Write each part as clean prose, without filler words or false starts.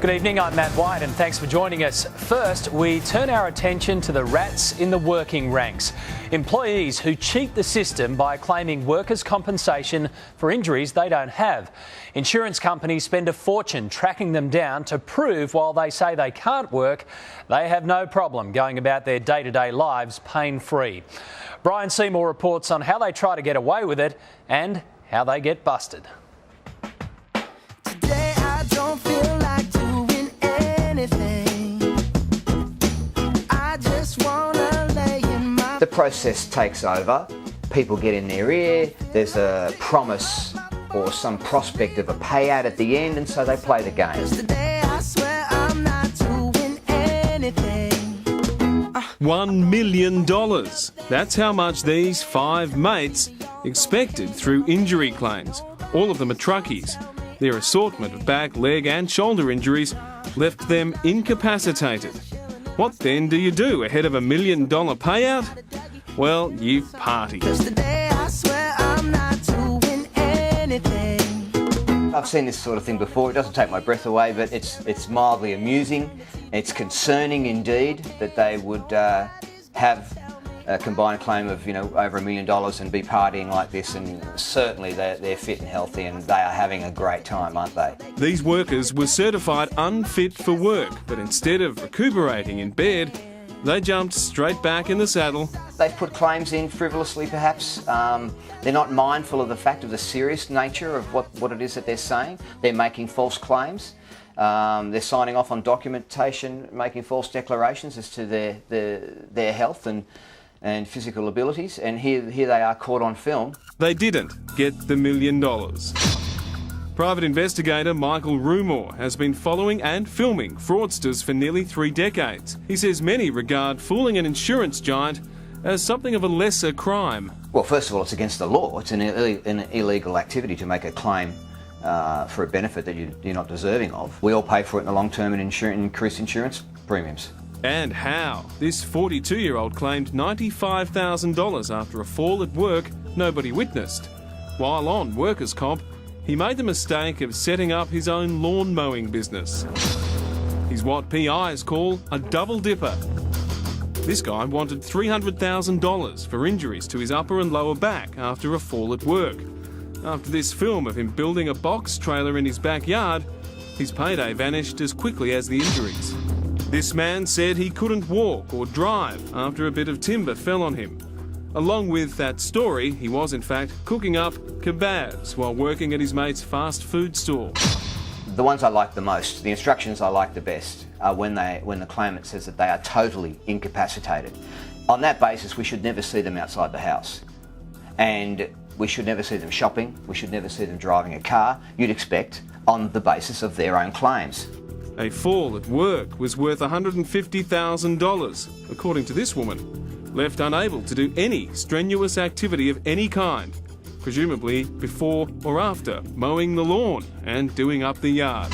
Good evening, I'm Matt White and thanks for joining us. First, we turn our attention to the rats in the working ranks. Employees who cheat the system by claiming workers' compensation for injuries they don't have. Insurance companies spend a fortune tracking them down to prove while they say they can't work, they have no problem going about their day-to-day lives pain-free. Brian Seymour reports on how they try to get away with it and how they get busted. Today I don't feel like doing anything. I just wanna lay in my... The process takes over, people get in their ear, there's a promise or some prospect of a payout at the end, and so they play the game. Today I swear I'm not doing anything. $1 million. That's how much these 5 mates expected through injury claims. All of them are truckies. Their assortment of back, leg and shoulder injuries left them incapacitated. What then do you do ahead of $1 million payout? Well, you party. Today I swear I'm not doing anything. I've seen this sort of thing before. It doesn't take my breath away, but it's mildly amusing. It's concerning indeed that they would have a combined claim of, over $1 million and be partying like this, and certainly they're fit and healthy and they are having a great time, aren't they? These workers were certified unfit for work, but instead of recuperating in bed, they jumped straight back in the saddle. They've put claims in frivolously perhaps. They're not mindful of the fact of the serious nature of what it is that they're saying. They're making false claims. They're signing off on documentation, making false declarations as to their health and physical abilities, and here they are caught on film. They didn't get the $1 million. Private investigator Michael Rumore has been following and filming fraudsters for nearly 3 decades. He says many regard fooling an insurance giant as something of a lesser crime. Well, first of all, it's against the law. It's an illegal activity to make a claim for a benefit that you're not deserving of. We all pay for it in the long term and increased insurance premiums. And how? This 42-year-old claimed $95,000 after a fall at work nobody witnessed. While on workers' comp, he made the mistake of setting up his own lawn mowing business. He's what PIs call a double dipper. This guy wanted $300,000 for injuries to his upper and lower back after a fall at work. After this film of him building a box trailer in his backyard, his payday vanished as quickly as the injuries. This man said he couldn't walk or drive after a bit of timber fell on him. Along with that story, he was in fact cooking up kebabs while working at his mate's fast food store. The ones I like the most, the instructions I like the best, are when the claimant says that they are totally incapacitated. On that basis, we should never see them outside the house. And we should never see them shopping, we should never see them driving a car, you'd expect, on the basis of their own claims. A fall at work was worth $150,000, according to this woman, left unable to do any strenuous activity of any kind, presumably before or after mowing the lawn and doing up the yard.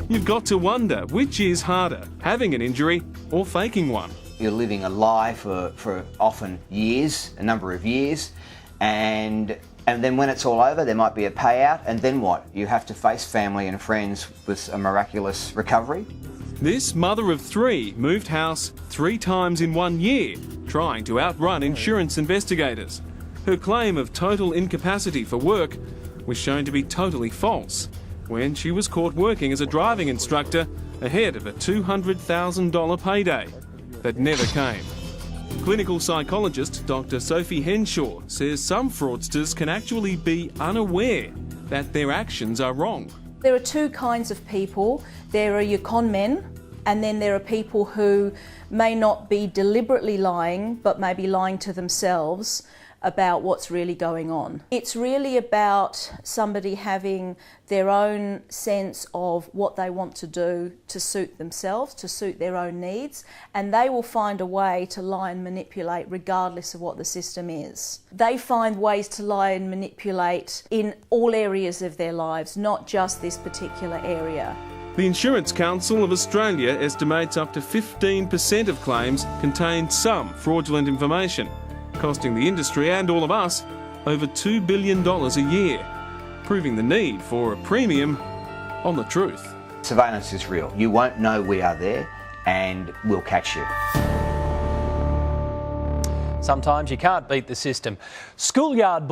You've got to wonder which is harder, having an injury or faking one. You're living a lie for often years, a number of years, and then when it's all over, there might be a payout, and then what? You have to face family and friends with a miraculous recovery? This mother of 3 moved house 3 times in 1 year, trying to outrun insurance investigators. Her claim of total incapacity for work was shown to be totally false when she was caught working as a driving instructor ahead of a $200,000 payday that never came. Clinical psychologist Dr. Sophie Henshaw says some fraudsters can actually be unaware that their actions are wrong. There are 2 kinds of people. There are your con men, and then there are people who may not be deliberately lying, but may be lying to themselves about what's really going on. It's really about somebody having their own sense of what they want to do to suit themselves, to suit their own needs, and they will find a way to lie and manipulate regardless of what the system is. They find ways to lie and manipulate in all areas of their lives, not just this particular area. The Insurance Council of Australia estimates up to 15% of claims contain some fraudulent information, costing the industry and all of us over $2 billion a year, proving the need for a premium on the truth. Surveillance is real. You won't know we are there and we'll catch you. Sometimes you can't beat the system. Schoolyard